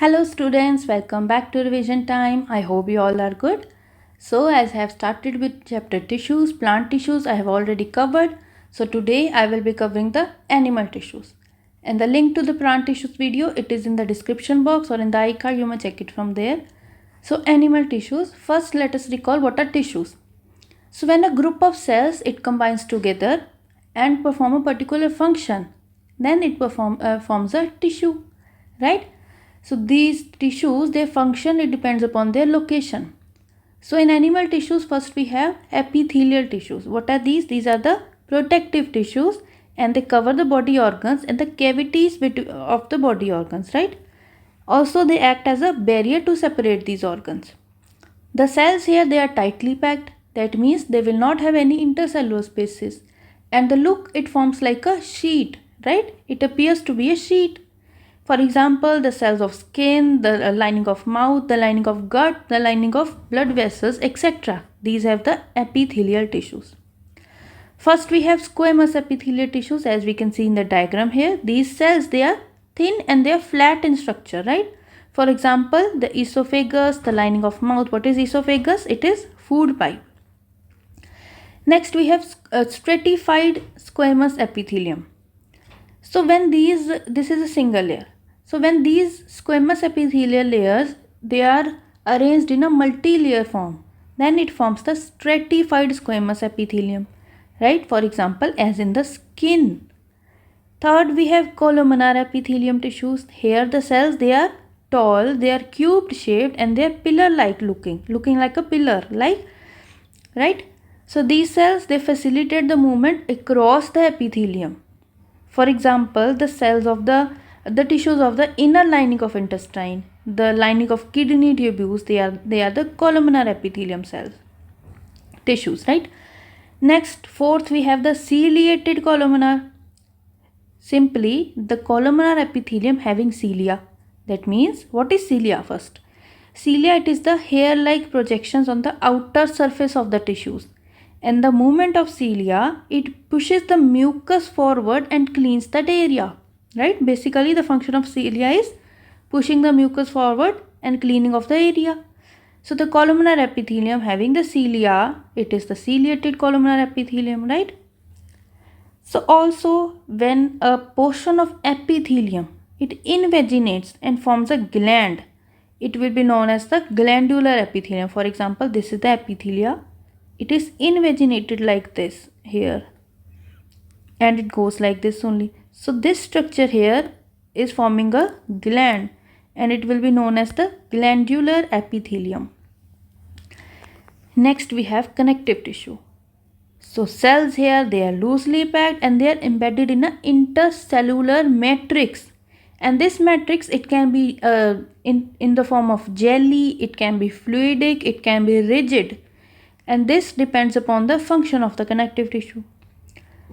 Hello students, welcome back to revision time. I hope you all are good. So as I have started with chapter tissues, plant tissues I have already covered. So today I will be covering the animal tissues. And the link to the plant tissues video, it is in the description box or in the icon, you may check it from there. So animal tissues, first let us recall what are tissues. So when a group of cells, it combines together and perform a particular function, then it forms a tissue, right? So these tissues, their function, it depends upon their location. So in animal tissues, first we have epithelial tissues. What are these? These are the protective tissues and they cover the body organs and the cavities of the body organs, right? Also they act as a barrier to separate these organs. The cells here, they are tightly packed. That means they will not have any intercellular spaces. And the look, it forms like a sheet, right? It appears to be a sheet. For example, the cells of skin, the lining of mouth, the lining of gut, the lining of blood vessels, etc. These have the epithelial tissues. First, we have squamous epithelial tissues, as we can see in the diagram here. These cells, they are thin and they are flat in structure, right? For example, the esophagus, the lining of mouth. What is esophagus? It is food pipe. Next, we have stratified squamous epithelium. So when this is a single layer. So when these squamous epithelial layers, they are arranged in a multi-layer form, then it forms the stratified squamous epithelium, right? For example, as in the skin. Third, we have columnar epithelium tissues. Here the cells, they are tall, they are cubed shaped and they are pillar-like looking like a pillar, like, right? So these cells, they facilitate the movement across the epithelium. For example, the cells of the tissues of the inner lining of intestine, the lining of kidney tubules, they are the columnar epithelium cells, tissues, right? Next, fourth, we have the ciliated columnar. Simply, the columnar epithelium having cilia. That means, what is cilia first? Cilia, it is the hair-like projections on the outer surface of the tissues. And the movement of cilia, it pushes the mucus forward and cleans that area, right? Basically, the function of cilia is pushing the mucus forward and cleaning of the area. So the columnar epithelium having the cilia, it is the ciliated columnar epithelium, right? So also when a portion of epithelium, it invaginates and forms a gland, it will be known as the glandular epithelium. For example, this is the epithelia. It is invaginated like this here and it goes like this only. So this structure here is forming a gland and it will be known as the glandular epithelium. Next we have connective tissue. So cells here, they are loosely packed and they are embedded in an intercellular matrix. And this matrix, it can be in the form of jelly, it can be fluidic, it can be rigid. And this depends upon the function of the connective tissue.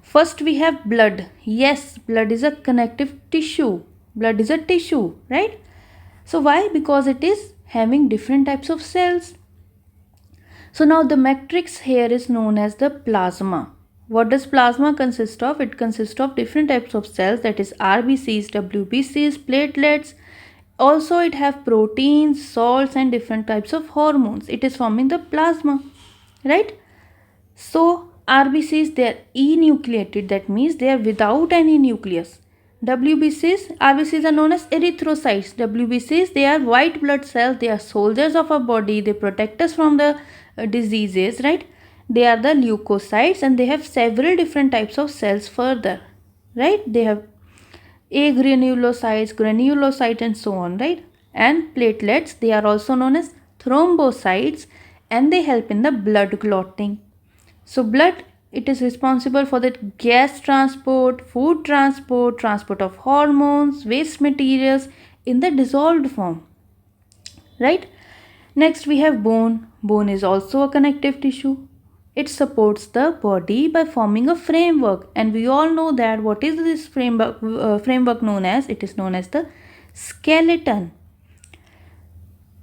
First we have blood. Yes, blood is a connective tissue. Blood is a tissue, right? So why? Because it is having different types of cells. So now the matrix here is known as the plasma. What does plasma consist of? It consists of different types of cells, that is RBCs, WBCs, platelets. Also it have proteins, salts and different types of hormones. It is forming the plasma, right? So RBCs, they are enucleated, that means they are without any nucleus. RBCs are known as erythrocytes. WBCs, they are white blood cells, they are soldiers of our body, they protect us from the diseases, right? They are the leukocytes and they have several different types of cells further, right? They have granulocytes and so on, right? And platelets, they are also known as thrombocytes and they help in the blood clotting. So blood, it is responsible for the gas transport, food transport, transport of hormones, waste materials in the dissolved form, right? Next we have bone. Bone is also a connective tissue. It supports the body by forming a framework and we all know that what is this framework known as? It is known as the skeleton.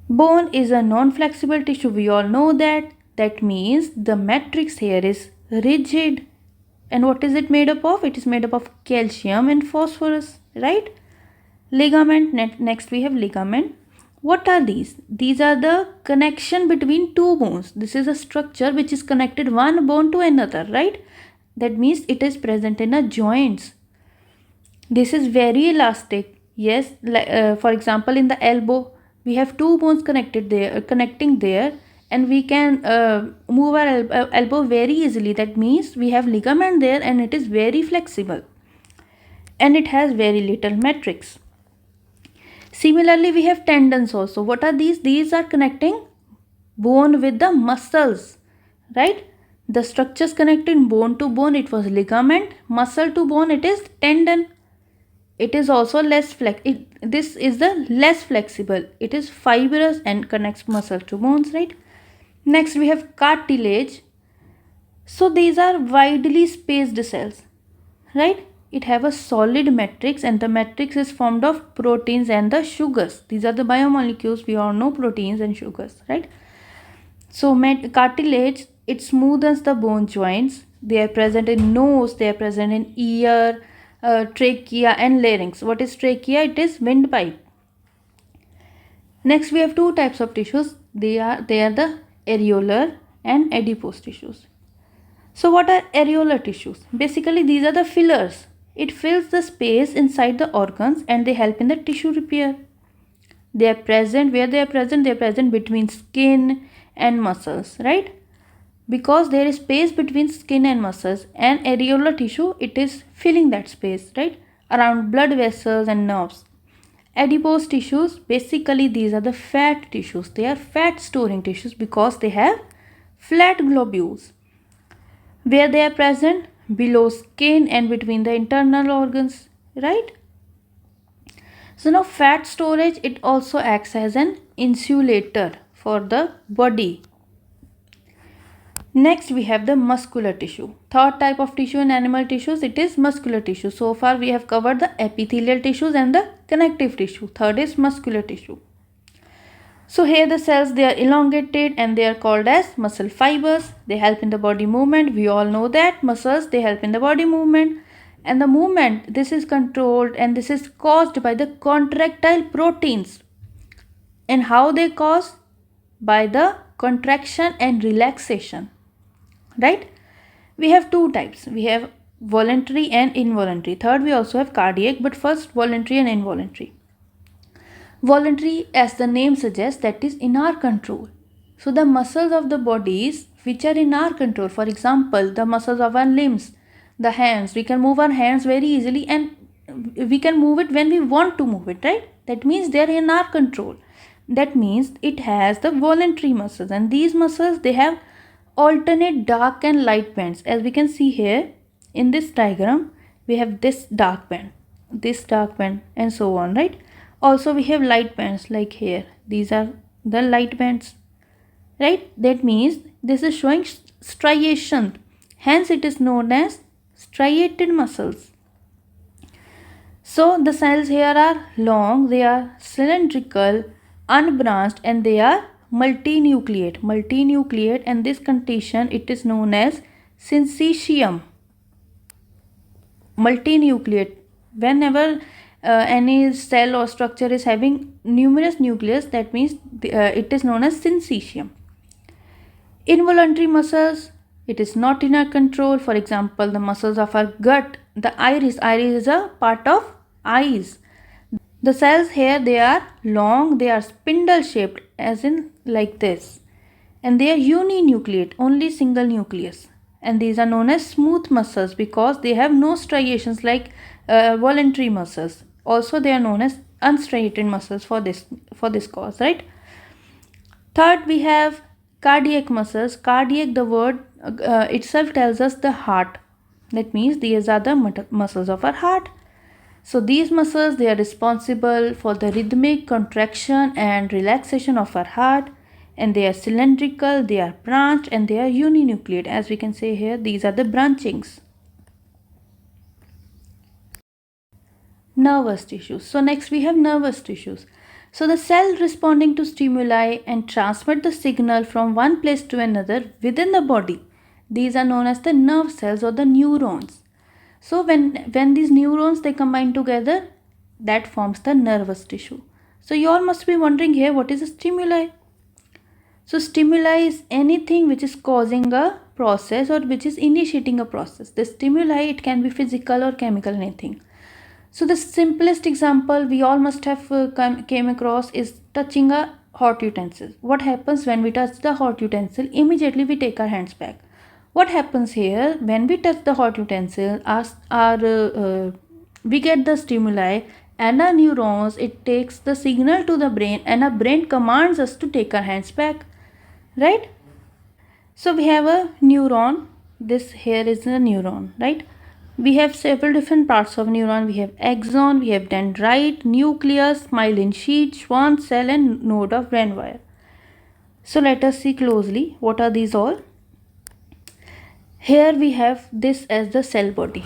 Bone is a non-flexible tissue. We all know that. That means the matrix here is rigid. And what is it made up of? It is made up of calcium and phosphorus, right? Ligament, next we have ligament. What are these? These are the connection between two bones. This is a structure which is connected one bone to another, right? That means it is present in a joints. This is very elastic. Yes, for example, in the elbow, we have two bones connected there, connecting there, and we can move our elbow very easily. That means we have ligament there, and it is very flexible, and it has very little matrix. Similarly, we have tendons also. What are these? These are connecting bone with the muscles, right? The structures connecting bone to bone, it was ligament. Muscle to bone, it is tendon. It is also less this is the less flexible. It is fibrous and connects muscle to bones, right? Next we have cartilage. So these are widely spaced cells, right? It have a solid matrix, and the matrix is formed of proteins and the sugars. These are the biomolecules. We all know proteins and sugars, right? So cartilage, it smoothens the bone joints. They are present in nose, they are present in ear, trachea and larynx. What is trachea? It is windpipe. Next we have two types of tissues. They are the areolar and adipose tissues. So what are areolar tissues? Basically these are the fillers. It fills the space inside the organs and they help in the tissue repair. They are present where they are present. They are present between skin and muscles, right? Because there is space between skin and muscles, and areolar tissue, it is filling that space, right, around blood vessels and nerves. Adipose tissues, basically these are the fat tissues. They are fat storing tissues because they have flat globules. Where they are present? Below skin and between the internal organs, right? So now fat storage, it also acts as an insulator for the body. Next we have the muscular tissue. Third type of tissue in animal tissues, it is muscular tissue. So far we have covered the epithelial tissues and the connective tissue. Third is muscular tissue. So here the cells, they are elongated and they are called as muscle fibers. They help in the body movement. We all know that muscles, they help in the body movement. And the movement, this is controlled and this is caused by the contractile proteins. And how they cause? By the contraction and relaxation, right? We have two types. We have voluntary and involuntary. Third, we also have cardiac, but first voluntary and involuntary. Voluntary, as the name suggests, that is in our control. So the muscles of the bodies which are in our control, for example, the muscles of our limbs, the hands, we can move our hands very easily and we can move it when we want to move it, right? That means they are in our control. That means it has the voluntary muscles, and these muscles, they have alternate dark and light bands. As we can see here in this diagram, we have this dark band, and so on, right? Also we have light bands like here. These are the light bands, right? That means this is showing striation, hence it is known as striated muscles. So the cells here are long, they are cylindrical, unbranched, and they are multinucleate, and this condition, it is known as syncytium. Multinucleate, whenever any cell or structure is having numerous nucleus, that means it is known as syncytium. Involuntary muscles, it is not in our control. For example, the muscles of our gut, the iris is a part of eyes. The cells here, they are long, they are spindle shaped, as in like this, and they are uninucleate, only single nucleus, and these are known as smooth muscles because they have no striations like voluntary muscles. Also they are known as unstriated muscles for this cause, right? Third, we have cardiac muscles. Cardiac, the word itself tells us the heart. That means these are the muscles of our heart. So these muscles, they are responsible for the rhythmic contraction and relaxation of our heart, and they are cylindrical, they are branched, and they are uninucleate. As we can say here, these are the branchings. Nervous tissues. So next we have nervous tissues. So the cell responding to stimuli and transmit the signal from one place to another within the body. These are known as the nerve cells or the neurons. So when these neurons, they combine together, that forms the nervous tissue. So you all must be wondering here, what is a stimuli? So stimuli is anything which is causing a process or which is initiating a process. The stimuli, it can be physical or chemical, anything. So the simplest example we all must have came across is touching a hot utensil. What happens when we touch the hot utensil? Immediately we take our hands back. What happens here when we touch the hot utensil? We get the stimuli and our neurons, it takes the signal to the brain and our brain commands us to take our hands back, right? So we have a neuron. This here is a neuron, right? We have several different parts of neuron. We have axon, we have dendrite, nucleus, myelin sheath, Schwann cell, and node of Brenn-Weyr. So let us see closely what are these all. Here we have this as the cell body.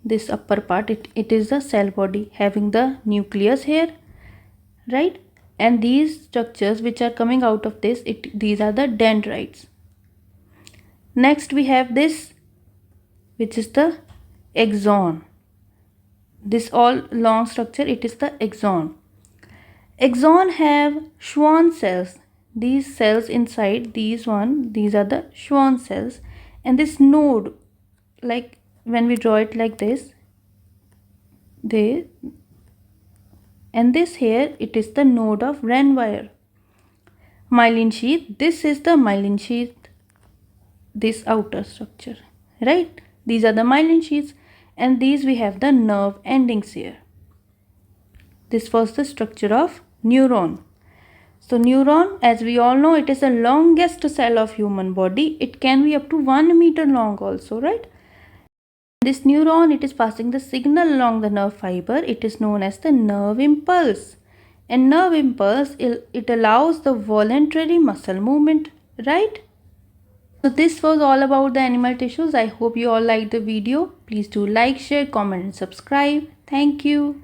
This upper part, it is the cell body having the nucleus here, right? And these structures which are coming out of this, these are the dendrites. Next we have this, which is the axon. This all long structure, it is the axon. Axon have Schwann cells. These cells inside, these are the Schwann cells. And this node, like when we draw it like this, and this here, it is the node of Brenn-Weyr. Myelin sheath, this is the myelin sheath, this outer structure, right? These are the myelin sheaths, and these we have the nerve endings here. This was the structure of neuron. So neuron, as we all know, it is the longest cell of human body. It can be up to 1 meter long also, right? This neuron, it is passing the signal along the nerve fiber. It is known as the nerve impulse. And nerve impulse, it allows the voluntary muscle movement, right? So this was all about the animal tissues. I hope you all liked the video. Please do like, share, comment and subscribe. Thank you.